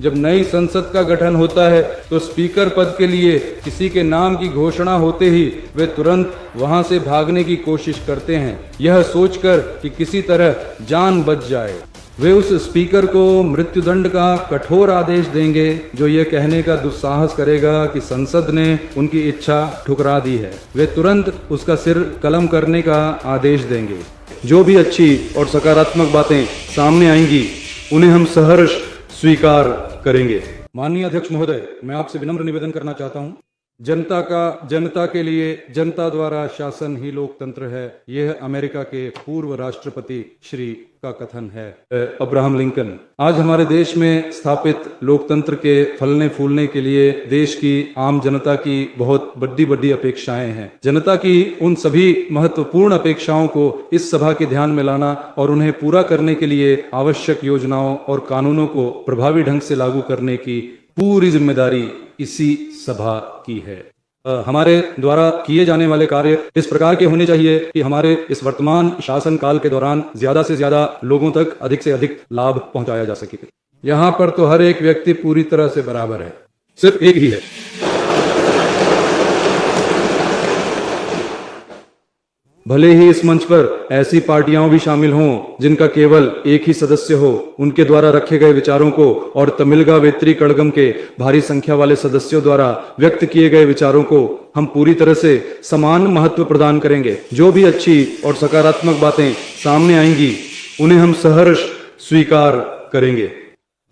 जब नई संसद का गठन होता है तो स्पीकर पद के लिए किसी के नाम की घोषणा होते ही वे तुरंत वहां से भागने की कोशिश करते हैं, यह सोचकर कि किसी तरह जान बच जाए। वे उस स्पीकर को मृत्युदंड का कठोर आदेश देंगे जो ये कहने का दुस्साहस करेगा कि संसद ने उनकी इच्छा ठुकरा दी है। वे तुरंत उसका सिर कलम करने का आदेश देंगे। जो भी अच्छी और सकारात्मक बातें सामने आएंगी उन्हें हम सहर्ष स्वीकार करेंगे। माननीय अध्यक्ष महोदय, मैं आपसे विनम्र निवेदन करना चाहता हूं। जनता का जनता के लिए जनता द्वारा शासन ही लोकतंत्र है, यह अमेरिका के पूर्व राष्ट्रपति श्री का कथन है। Abraham Lincoln. आज हमारे देश में स्थापित लोकतंत्र के फलने फूलने के लिए देश की आम जनता की बहुत बड़ी बड़ी अपेक्षाएं हैं। जनता की उन सभी महत्वपूर्ण अपेक्षाओं को इस सभा के ध्यान में लाना और उन्हें पूरा करने के लिए आवश्यक योजनाओं और कानूनों को प्रभावी ढंग से लागू करने की पूरी जिम्मेदारी इसी सभा की है। हमारे द्वारा किए जाने वाले कार्य इस प्रकार के होने चाहिए कि हमारे इस वर्तमान शासन काल के दौरान ज्यादा से ज्यादा लोगों तक अधिक से अधिक लाभ पहुंचाया जा सके। यहाँ पर तो हर एक व्यक्ति पूरी तरह से बराबर है, सिर्फ एक ही है। भले ही इस मंच पर ऐसी पार्टियां भी शामिल हों जिनका केवल एक ही सदस्य हो, उनके द्वारा रखे गए विचारों को और तमिलगा वेत्री कड़गम के भारी संख्या वाले सदस्यों द्वारा व्यक्त किए गए विचारों को हम पूरी तरह से समान महत्व प्रदान करेंगे। जो भी अच्छी और सकारात्मक बातें सामने आएंगी उन्हें हम सहर्ष स्वीकार करेंगे।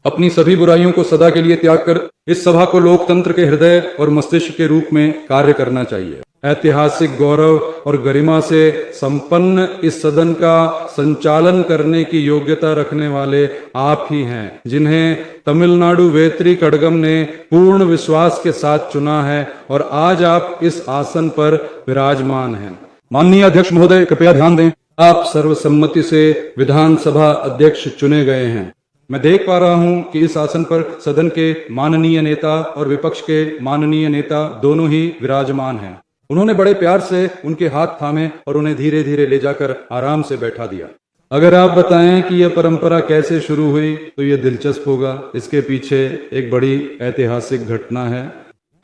अपनी सभी बुराइयों को सदा के लिए त्याग कर इस सभा को लोकतंत्र के हृदय और मस्तिष्क के रूप में कार्य करना चाहिए। ऐतिहासिक गौरव और गरिमा से संपन्न इस सदन का संचालन करने की योग्यता रखने वाले आप ही हैं, जिन्हें तमिलनाडु वेत्री कड़गम ने पूर्ण विश्वास के साथ चुना है और आज आप इस आसन पर विराजमान हैं। माननीय अध्यक्ष महोदय, कृपया ध्यान दें, आप सर्वसम्मति से विधानसभा अध्यक्ष चुने गए हैं। मैं देख पा रहा हूं कि इस आसन पर सदन के माननीय नेता और विपक्ष के माननीय नेता दोनों ही विराजमान हैं। उन्होंने बड़े प्यार से उनके हाथ थामे और उन्हें धीरे धीरे ले जाकर आराम से बैठा दिया। अगर आप बताएं कि यह परंपरा कैसे शुरू हुई तो यह दिलचस्प होगा। इसके पीछे एक बड़ी ऐतिहासिक घटना है।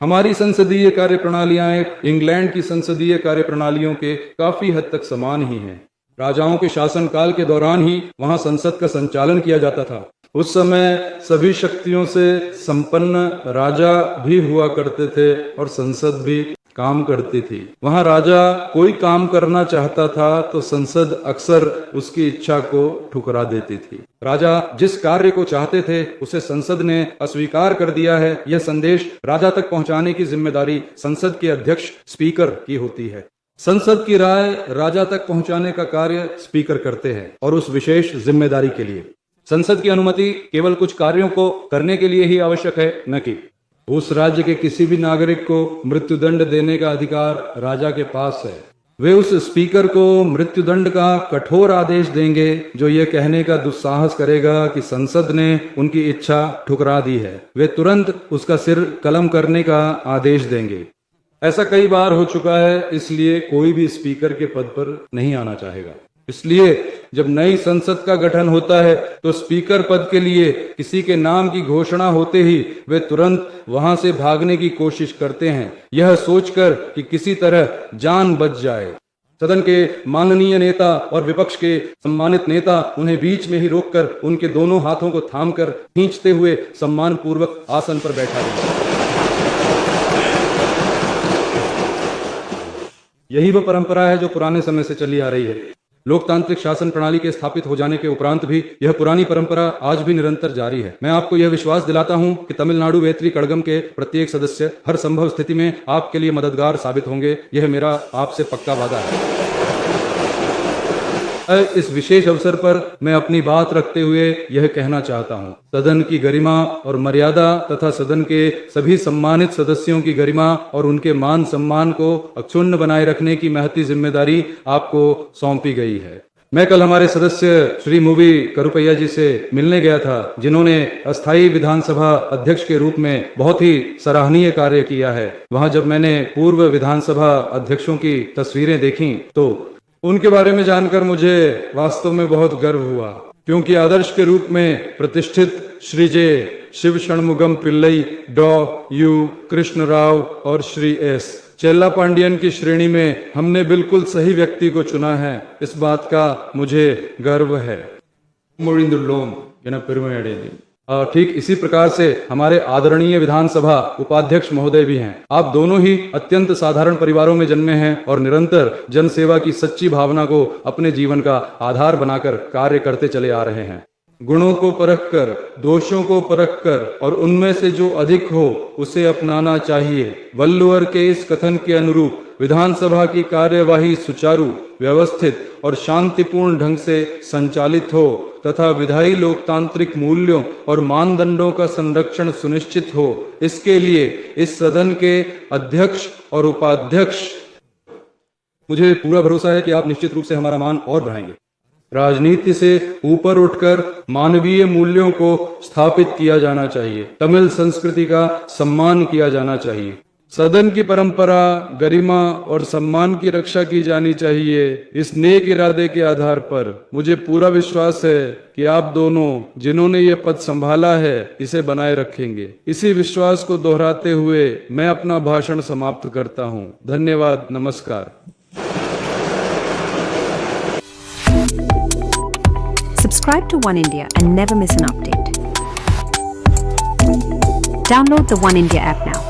हमारी संसदीय कार्य प्रणालियां इंग्लैंड की संसदीय कार्य प्रणालियों के काफी हद तक समान ही हैं। राजाओं के शासनकाल के दौरान ही वहां संसद का संचालन किया जाता था। उस समय सभी शक्तियों से संपन्न राजा भी हुआ करते थे और संसद भी काम करती थी। वहां राजा कोई काम करना चाहता था तो संसद अक्सर उसकी इच्छा को ठुकरा देती थी। राजा जिस कार्य को चाहते थे उसे संसद ने अस्वीकार कर दिया है, यह संदेश राजा तक पहुंचाने की जिम्मेदारी संसद के अध्यक्ष स्पीकर की होती है। संसद की राय राजा तक पहुंचाने का कार्य स्पीकर करते हैं और उस विशेष जिम्मेदारी के लिए संसद की अनुमति केवल कुछ कार्यों को करने के लिए ही आवश्यक है, न कि उस राज्य के किसी भी नागरिक को मृत्युदंड देने का अधिकार राजा के पास है। वे उस स्पीकर को मृत्युदंड का कठोर आदेश देंगे जो ये कहने का दुस्साहस करेगा कि संसद ने उनकी इच्छा ठुकरा दी है। वे तुरंत उसका सिर कलम करने का आदेश देंगे। ऐसा कई बार हो चुका है, इसलिए कोई भी स्पीकर के पद पर नहीं आना चाहेगा। इसलिए जब नई संसद का गठन होता है तो स्पीकर पद के लिए किसी के नाम की घोषणा होते ही वे तुरंत वहां से भागने की कोशिश करते हैं, यह सोचकर कि किसी तरह जान बच जाए। सदन के माननीय नेता और विपक्ष के सम्मानित नेता उन्हें बीच में ही रोककर उनके दोनों हाथों को थामकर खींचते हुए सम्मान पूर्वक आसन पर बैठा देंगे। यही वह परंपरा है जो पुराने समय से चली आ रही है। लोकतांत्रिक शासन प्रणाली के स्थापित हो जाने के उपरांत भी यह पुरानी परंपरा आज भी निरंतर जारी है। मैं आपको यह विश्वास दिलाता हूं कि तमिलनाडु वेत्री कड़गम के प्रत्येक सदस्य हर संभव स्थिति में आपके लिए मददगार साबित होंगे। यह मेरा आपसे पक्का वादा है। इस विशेष अवसर पर मैं अपनी बात रखते हुए यह कहना चाहता हूं, सदन की गरिमा और मर्यादा तथा सदन के सभी सम्मानित सदस्यों की गरिमा और उनके मान सम्मान को अक्षुण्ण बनाए रखने की महती जिम्मेदारी आपको सौंपी गई है। मैं कल हमारे सदस्य श्री मूवी करुपैया जी से मिलने गया था, जिन्होंने अस्थायी विधानसभा अध्यक्ष के रूप में बहुत ही सराहनीय कार्य किया है। वहां जब मैंने पूर्व विधानसभा अध्यक्षों की तस्वीरें देखी तो उनके बारे में जानकर मुझे वास्तव में बहुत गर्व हुआ, क्योंकि आदर्श के रूप में प्रतिष्ठित श्री जे शिव षणमुगम पिल्लई, डॉ यू कृष्ण राव और श्री एस चेल्ला पांडियन की श्रेणी में हमने बिल्कुल सही व्यक्ति को चुना है। इस बात का मुझे गर्व है। ठीक इसी प्रकार से हमारे आदरणीय विधानसभा उपाध्यक्ष महोदय भी हैं। आप दोनों ही अत्यंत साधारण परिवारों में जन्मे हैं और निरंतर जन सेवा की सच्ची भावना को अपने जीवन का आधार बनाकर कार्य करते चले आ रहे हैं। गुणों को परखकर, दोषों को परखकर और उनमें से जो अधिक हो उसे अपनाना चाहिए। वल्लुअर के इस कथन के अनुरूप विधानसभा की कार्यवाही सुचारू, व्यवस्थित और शांतिपूर्ण ढंग से संचालित हो तथा विधायी लोकतांत्रिक मूल्यों और मानदंडों का संरक्षण सुनिश्चित हो, इसके लिए इस सदन के अध्यक्ष और उपाध्यक्ष, मुझे पूरा भरोसा है कि आप निश्चित रूप से हमारा मान और बढ़ाएंगे। राजनीति से ऊपर उठकर मानवीय मूल्यों को स्थापित किया जाना चाहिए। तमिल संस्कृति का सम्मान किया जाना चाहिए। सदन की परंपरा, गरिमा और सम्मान की रक्षा की जानी चाहिए। इस नेक इरादे के आधार पर मुझे पूरा विश्वास है कि आप दोनों जिन्होंने ये पद संभाला है इसे बनाए रखेंगे। इसी विश्वास को दोहराते हुए मैं अपना भाषण समाप्त करता हूँ। धन्यवाद। नमस्कार। Subscribe to One India and never miss an update. Download the One India app now.